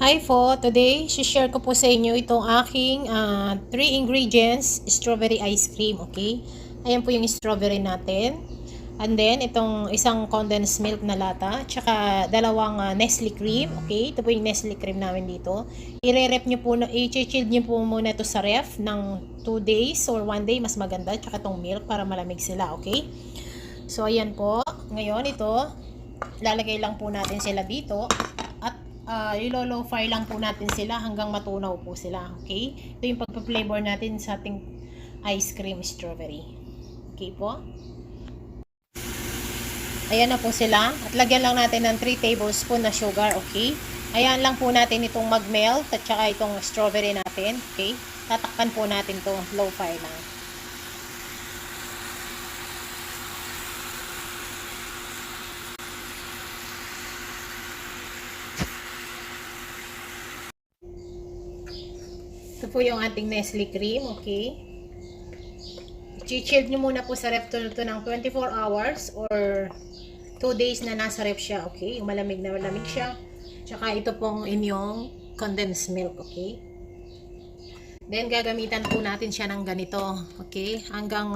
Hi po, today share ko po sa inyo itong aking 3 ingredients strawberry ice cream, okay? Ayan po yung strawberry natin. And then itong isang condensed milk na lata, tsaka dalawang Nestle cream, okay? Ito po yung Nestle cream namin dito. I-rep nyo po, i-chill nyo po muna ito sa ref ng 2 days or 1 day, mas maganda, tsaka itong milk para malamig sila, okay? So ayan po, ngayon ito, lalagay lang po natin sila dito. Ilo-low fire lang po natin sila hanggang matunaw po sila. Okay? Ito yung pagpa-flavor natin sa ating ice cream strawberry. Okay po? Ayan na po sila. At lagyan lang natin ng 3 tablespoon na sugar. Okay? Ayan lang po natin itong mag-melt at saka itong strawberry natin. Okay? Tatakpan po natin to low fire lang. Ito po yung ating Nestle cream, okay? I-chill nyo muna po sa ref to ng 24 hours or 2 days na nasa ref siya, okay? Yung malamig na malamig siya. Tsaka ito pong inyong condensed milk, okay? Then gagamitan po natin siya ng ganito, okay? Hanggang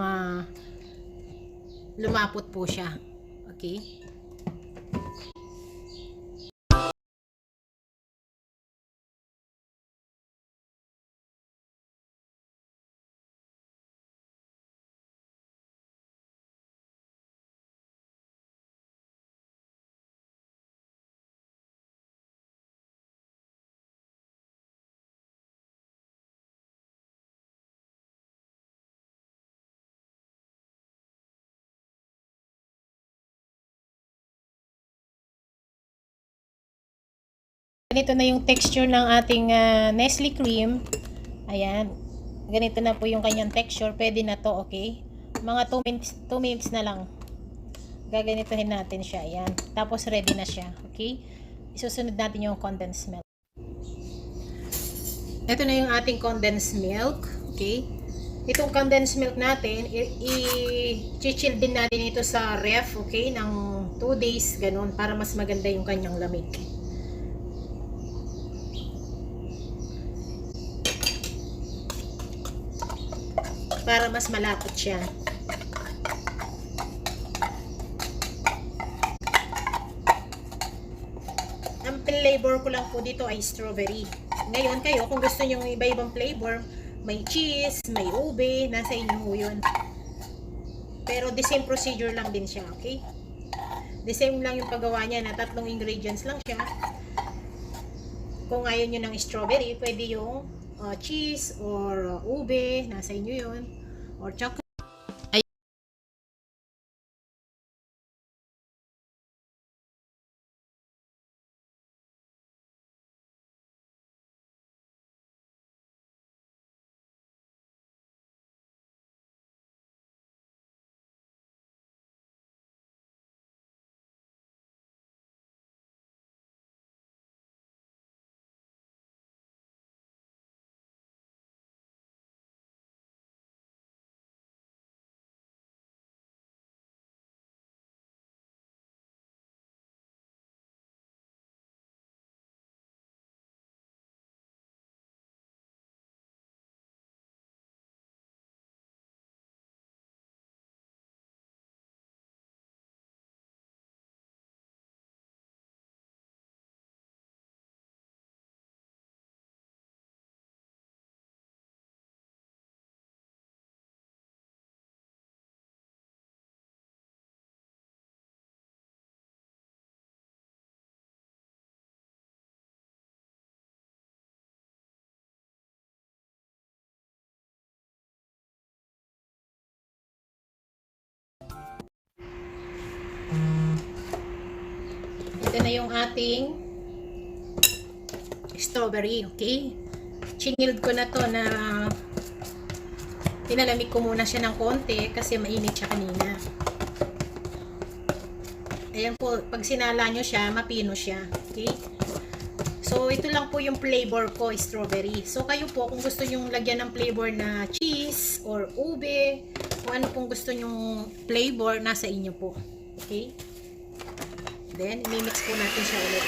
lumapot po siya, okay? Ganito na yung texture ng ating Nestle cream. Ayan. Ganito na po yung kanyang texture. Pwede na to, okay? Mga 2 minutes na lang. Gaganituhin natin siya. Ayan. Tapos ready na siya. Okay? Isusunod natin yung condensed milk. Ito na yung ating condensed milk. Okay? Itong condensed milk natin, i-chill din natin ito sa ref, okay? Ng 2 days, ganun, para mas maganda yung kanyang lamig. Para mas malapot siya. Ang flavor ko lang po dito ay strawberry. Ngayon kayo, kung gusto nyo iba-ibang flavor, may cheese, may ube, nasa inyo ho yun. Pero the same procedure lang din siya, okay? The same lang yung paggawa niya na 3 ingredients lang siya. Kung ayaw nyo ng strawberry, pwede yung cheese or ube, nasa inyo yun, or chocolate. Ito na yung ating strawberry, okay? Chinilled ko na to na pinalamig ko muna siya ng konti kasi mainit siya kanina. Ayan po, pag sinala nyo siya, mapino siya, okay? So, ito lang po yung flavor ko, strawberry. So, kayo po, kung gusto nyo lagyan ng flavor na cheese or ube, kung ano pong gusto nyo flavor, nasa inyo po, okay? Then, imimix po natin siya ulit.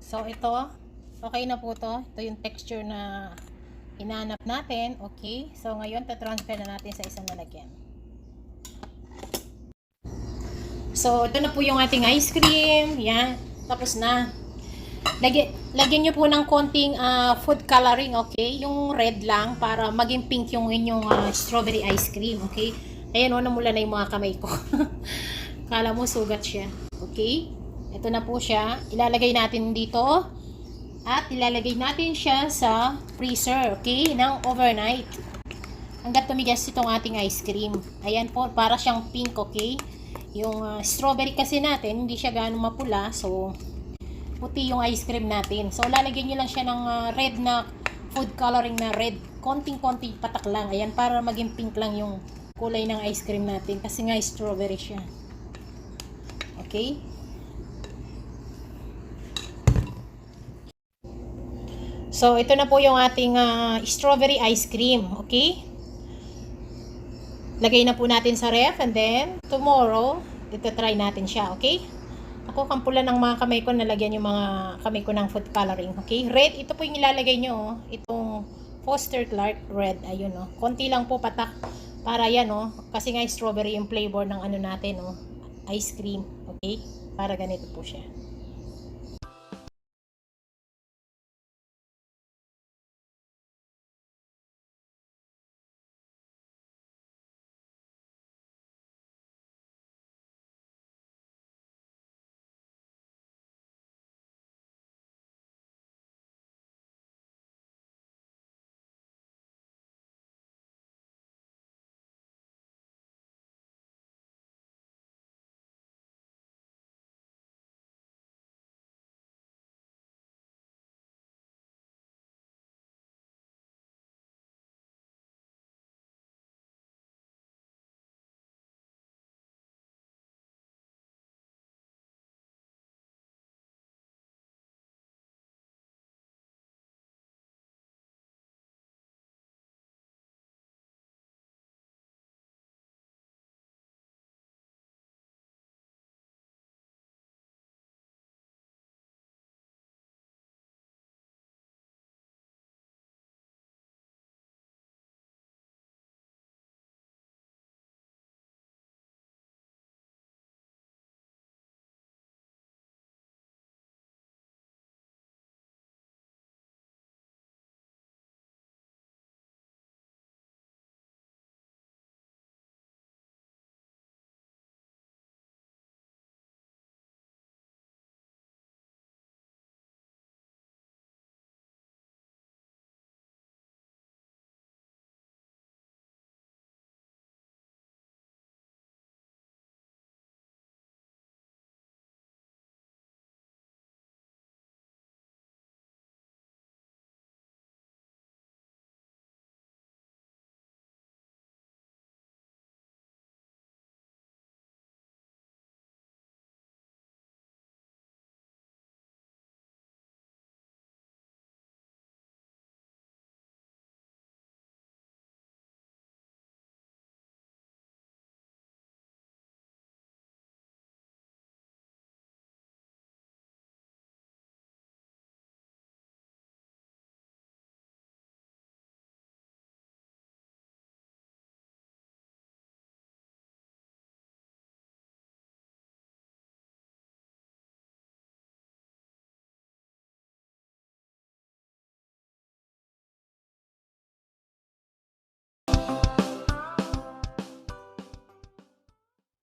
So, ito, okay na po to. Ito yung texture na hinahanap natin. Okay. So, ngayon, tatransfer na natin sa isang lalagyan. So, ito na po yung ating ice cream. Yan. Tapos na. Lagyan nyo po ng konting food coloring, okay? Yung red lang para maging pink yung inyong strawberry ice cream, okay? Ayan, namula na yung mga kamay ko. Kala mo sugat siya. Okay? Ito na po siya. Ilalagay natin dito. At ilalagay natin siya sa freezer, okay? Ng overnight. Hanggat tumigas itong ating ice cream. Ayan po, para siyang pink, okay? Yung strawberry kasi natin, hindi siya gaano mapula. So, puti yung ice cream natin. So, lalagyan nyo lang siya ng red na food coloring na red. Konting-konting patak lang. Ayan, para maging pink lang yung kulay ng ice cream natin. Kasi nga, strawberry siya. Okay? So, ito na po yung ating strawberry ice cream. Okay? Lagay na po natin sa ref. And then, tomorrow, ito try natin siya. Okay? Ako, kampulan ng mga kamay ko, nalagyan yung mga kamay ko ng food coloring. Okay? Red, ito po yung ilalagay nyo. Oh. Itong Foster Clark red. Ayun, oh. Konti lang po patak. Para yan, oh. Kasi nga strawberry yung flavor ng ano natin, oh. Ice cream. Okay? Para ganito po siya.